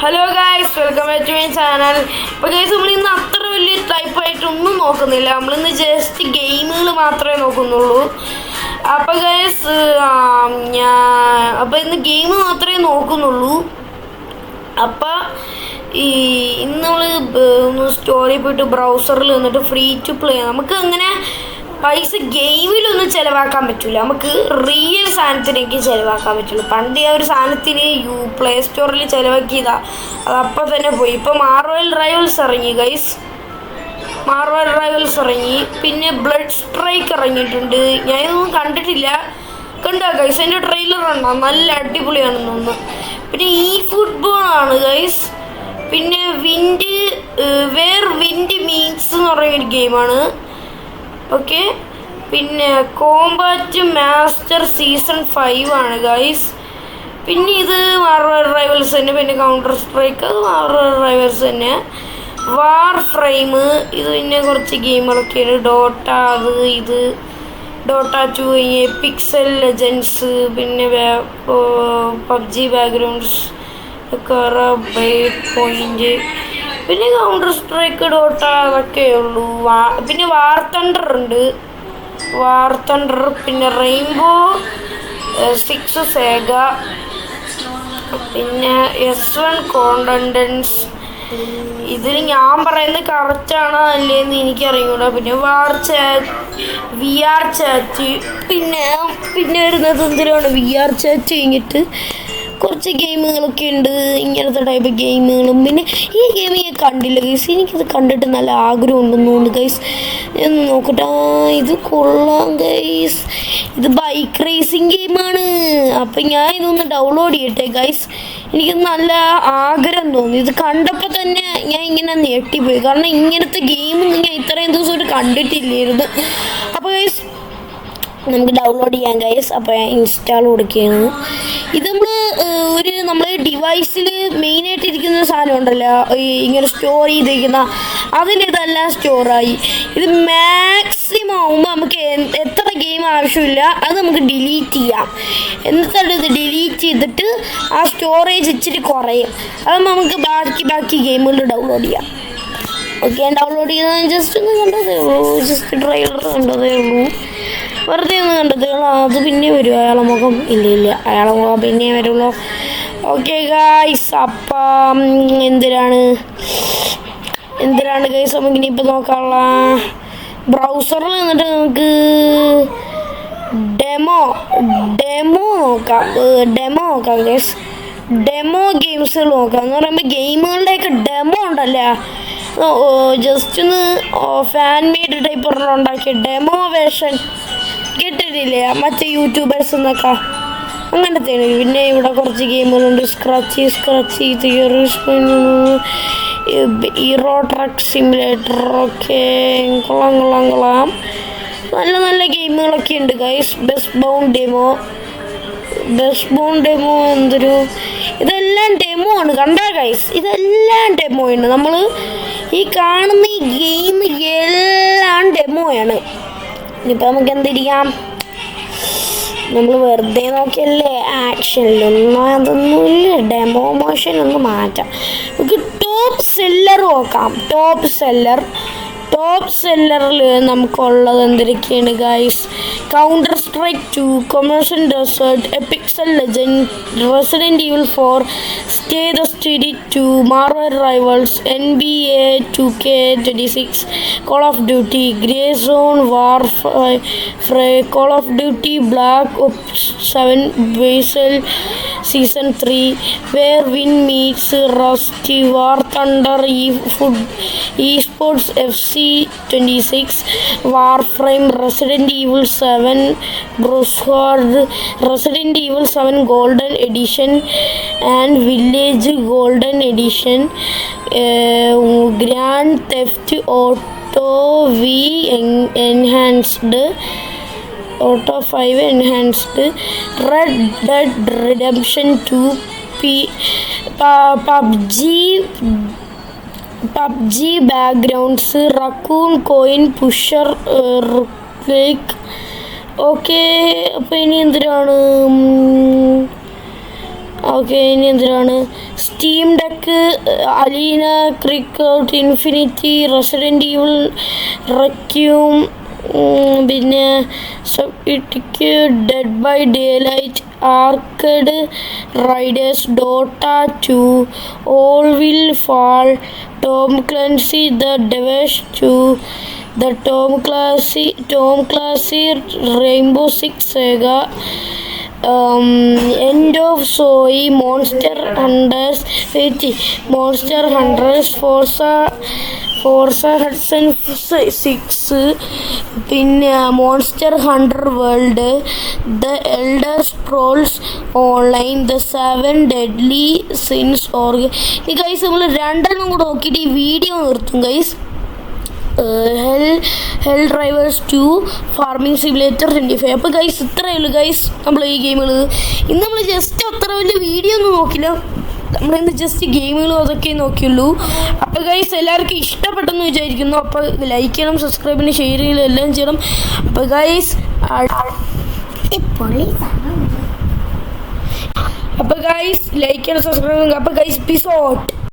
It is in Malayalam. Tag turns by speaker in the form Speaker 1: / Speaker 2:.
Speaker 1: Hello guys, welcome back to my channel. അപ്പോൾ ഗൈസ്, നമ്മളിന്ന് അത്ര വലിയ ടൈപ്പായിട്ടൊന്നും നോക്കുന്നില്ല. നമ്മളിന്ന് ജസ്റ്റ് ഗെയിമുകൾ മാത്രമേ നോക്കുന്നുള്ളൂ. അപ്പോൾ ഗൈസ്, ഇന്ന് ഗെയിം മാത്രമേ നോക്കുന്നുള്ളൂ. അപ്പോൾ ഇന്ന് നമ്മൾ ഒന്ന് സ്റ്റോറിൽ പോയിട്ട് ബ്രൗസറിൽ വന്നിട്ട് ഫ്രീ ടു പ്ലേ, നമുക്ക് അങ്ങനെ പൈസ ഗെയിമിലൊന്നും ചിലവാക്കാൻ പറ്റില്ല, നമുക്ക് റിയൽ സാധനത്തിനേക്ക് ചിലവാക്കാൻ പറ്റുള്ളൂ. പണ്ട് ആ ഒരു സാധനത്തിന് പ്ലേ സ്റ്റോറിൽ ചിലവാക്കിയതാ, അതപ്പോൾ തന്നെ പോയി. ഇപ്പോൾ മാർവൽ റൈവൽസ് ഇറങ്ങി ഗൈസ്, മാർവൽ റൈവൽസ് ഇറങ്ങി. പിന്നെ ബ്ലഡ് സ്ട്രൈക്ക് ഇറങ്ങിയിട്ടുണ്ട്. ഞാനൊന്നും കണ്ടിട്ടില്ല. കണ്ടോ ഗൈസ്, എൻ്റെ ട്രെയിലർ ഉണ്ടോ? നല്ല അടിപൊളിയാണെന്ന് തോന്നുന്നു. പിന്നെ ഈ ഫുട്ബോളാണ് ഗൈസ്. പിന്നെ വിൻഡ് മീൻസ് എന്ന് പറയുന്നൊരു ഗെയിമാണ്. ഓക്കെ, പിന്നെ കോമ്പാറ്റ് മാസ്റ്റർ സീസൺ 5 ആണ് ഗൈസ്. പിന്നെ ഇത് മാർവൽ റൈവൽസ് തന്നെ. പിന്നെ കൗണ്ടർ സ്ട്രൈക്ക്, അത് മാർവൽ റൈവൽസ് തന്നെ. വാർ ഫ്രെയിം, ഇത് പിന്നെ കുറച്ച് ഗെയിമുകളൊക്കെയാണ്. ഡോട്ട, ഇത് ഡോട്ട 2, പിക്സൽ ലെജൻസ്, പിന്നെ പബ്ജി ബാക്ക്ഗ്രൗണ്ട്സ്, ബ്രേക്ക് പോയിന്റ്, പിന്നെ കൗണ്ടർ സ്ട്രൈക്ക്, ഡോട്ട, അതൊക്കെ ഉള്ളൂ. പിന്നെ വാർ തണ്ടർ ഉണ്ട്, വാർ തണ്ടർ. പിന്നെ റെയിൻബോ 6 സേഗ, പിന്നെ S1 കോണ്ടൻസ്. ഇതിൽ ഞാൻ പറയുന്നത് കറക്റ്റാണോ അല്ലേന്ന് എനിക്കറിയൂടാ. പിന്നെ VR ചാറ്റ്, പിന്നെ വരുന്നത് എന്തിനാണ് VR ചാറ്റ് കഴിഞ്ഞിട്ട് കുറച്ച് ഗെയിമുകളൊക്കെ ഉണ്ട്, ഇങ്ങനത്തെ ടൈപ്പ് ഗെയിമുകളും. പിന്നെ ഈ ഗെയിം ഞാൻ കണ്ടില്ല ഗൈസ്, എനിക്കിത് കണ്ടിട്ട് നല്ല ആഗ്രഹം ഉണ്ടെന്ന് തോന്നുന്നു ഗൈസ്. എന്ന് നോക്കട്ടെ, ഇത് കൊള്ളാം ഗൈസ്. ഇത് ബൈക്ക് റേസിങ് ഗെയിമാണ്. അപ്പം ഞാൻ ഇതൊന്ന് ഡൗൺലോഡ് ചെയ്യട്ടെ ഗൈസ്. എനിക്ക് നല്ല ആഗ്രഹം തോന്നി. ഇത് കണ്ടപ്പോൾ തന്നെ ഞാൻ ഇങ്ങനെ ഞെട്ടിപ്പോയി, കാരണം ഇങ്ങനത്തെ ഗെയിമൊന്നും ഞാൻ ഇത്രയും ദിവസമായിട്ട് കണ്ടിട്ടില്ലായിരുന്നു. അപ്പോൾ ഗൈസ്, നമുക്ക് ഡൗൺലോഡ് ചെയ്യാം ഗൈസ്. അപ്പോൾ ഞാൻ ഇൻസ്റ്റാൾ കൊടുക്കുകയാണ്. ഇത് നമ്മളെ ഡിവൈസിൽ മെയിനായിട്ടിരിക്കുന്ന സാധനം ഉണ്ടല്ലോ, ഇങ്ങനെ സ്റ്റോർ ചെയ്തിരിക്കുന്ന, അതിലിതെല്ലാം സ്റ്റോറായി. ഇത് മാക്സിമം ആകുമ്പോൾ നമുക്ക് എത്ര ഗെയിം ആവശ്യമില്ല അത് നമുക്ക് ഡിലീറ്റ് ചെയ്യാം. എന്നിട്ട് ഇത് ഡിലീറ്റ് ചെയ്തിട്ട് ആ സ്റ്റോറേജ് ഇച്ചിരി കുറയും. അത് നമുക്ക് ബാക്കി ഗെയിമുകൾ ഡൗൺലോഡ് ചെയ്യാം. ഓക്കെ, ഡൗൺലോഡ് ചെയ്താൽ ജസ്റ്റ് ഒന്ന് കണ്ടതേ ഉള്ളൂ, ജസ്റ്റ് ട്രെയിലർ കണ്ടതേ ഉള്ളൂ, വെറുതെ ഒന്ന് കണ്ടതേ ഉള്ളൂ. അത് പിന്നെ വരും, അയാളെ മുഖം ഇല്ല, അയാളെ മുഖം പിന്നെ വരുള്ളൂ. ഓക്കെ ഗൈസ്, അപ്പം എന്തിനാണ് ഗൈസ് നമുക്കിനി ഇപ്പം നോക്കാനുള്ള ബ്രൗസറിൽ നിന്നിട്ട് നമുക്ക് ഡെമോ നോക്കാം ഗൈസ്. ഡെമോ ഗെയിംസുകൾ നോക്കാം. എന്ന് പറയുമ്പോൾ ഗെയിമുകളുടെയൊക്കെ ഡെമോ ഉണ്ടല്ലോ, ജസ്റ്റ് ഒന്ന് ഫാൻ മെയ്ഡ് ടൈപ്പ് ഉണ്ടാക്കിയ ഡെമോ വേർഷൻ കേട്ടിട്ടില്ലേ മറ്റേ യൂട്യൂബേഴ്സ് എന്നൊക്കെ, അങ്ങനത്തെ. പിന്നെ ഇവിടെ കുറച്ച് ഗെയിമുകളുണ്ട്. Scratchy hero truck simulator. Okay, കൊള്ളാം. നല്ല ഗെയിമുകളൊക്കെ ഉണ്ട് ഗൈസ്. ബെസ്റ്റ് ബൗണ്ട് ഡെമോ ഇതെല്ലാം ഡെമോ ആണ്. കണ്ടാ ഗൈസ്, ഇതെല്ലാം ഡെമോ ആണ്. നമ്മൾ ഈ കാണുന്ന ഈ ഗെയിം എല്ലാം ഡെമോ ആണ്. ഇനിയിപ്പോൾ നമുക്ക് എന്തിരിക്കാം, നമ്മൾ വെറുതെ നോക്കിയല്ലേ, ആക്ഷനിലൊന്നും അതൊന്നുമില്ല, ഡെമോ മോഷൻ ഒന്ന് മാറ്റാം. നമുക്ക് ടോപ്പ് സെല്ലർ നോക്കാം. ടോപ്പ് സെല്ലറിൽ നമുക്കുള്ളത് എന്തൊക്കെയാണ് guys? Counter Strike 2, commercial desert, Pixel Legend, Resident Evil 4, Slay the Spire 2, Marvel Rivals, NBA 2K26, Call of Duty, Gray Zone, Warfare, Call of Duty Black Ops 7, ബേസൽ സീസൺ 3, വേർ വിൻ മീറ്റ്സ് റസ്റ്റി, War Thunder, eSports FC26, Warframe, Resident Evil 7, Brotherhood, Resident Evil 7 Golden Edition and Village Golden Edition, Grand Theft Auto Auto 5 Enhanced, Red Dead Redemption 2, PUBG backgrounds, raccoon coin pusher okay. അപ്പോൾ ഇനി എന്തിനാണ് ഓക്കെ, ഇനി എന്തിനാണ്? സ്റ്റീം ഡെക്ക്, അലീന, ക്രിക്കൗട്ട്, ഇൻഫിനിറ്റി, റെസിഡൻറ്റ് ഈവിൾ, റെക്യൂം, പിന്നെ സബ്റ്റിക്ക്, dead by daylight, arcade raiders, Dota 2, all will fall, Tom Clancy the division 2, the Tom Clancy rainbow 6 siege, end of Zoey, monster hunters, monster hunters, forza Hudson 6, പിന്നെ monster hunter world, the elder scrolls online, the 7 deadly sins org. ഈ ഗൈസ് നമ്മൾ രണ്ടെണ്ണം കൂടെ നോക്കിയിട്ട് ഈ വീഡിയോ നിർത്തും guys. Helldivers 2, Farming Simulator 25. അപ്പോൾ ഗൈസ് ഇത്രയേ ഉള്ളൂ ഗൈസ് നമ്മൾ ഈ ഗെയിമുകൾ. ഇന്ന് നമ്മൾ ജസ്റ്റ് അത്ര വലിയ വീഡിയോ ഒന്നും നോക്കില്ല, നമ്മളിന്ന് ജസ്റ്റ് ഗെയിമുകളും അതൊക്കെ നോക്കിയുള്ളൂ. അപ്പോൾ ഗൈസ് എല്ലാവർക്കും ഇഷ്ടപ്പെട്ടെന്ന് വിചാരിക്കുന്നു. അപ്പോൾ ലൈക്ക് ചെയ്യണം, സബ്സ്ക്രൈബ് ചെയ്യണം, ഷെയർ ചെയ്യണം, എല്ലാം ചെയ്യണം. അപ്പോൾ ഗൈസ് ലൈക്ക് ചെയ്യണം, സബ്സ്ക്രൈബ് ചെയ്യണം. അപ്പോൾ ഗൈസ് പീസ് ഔട്ട്.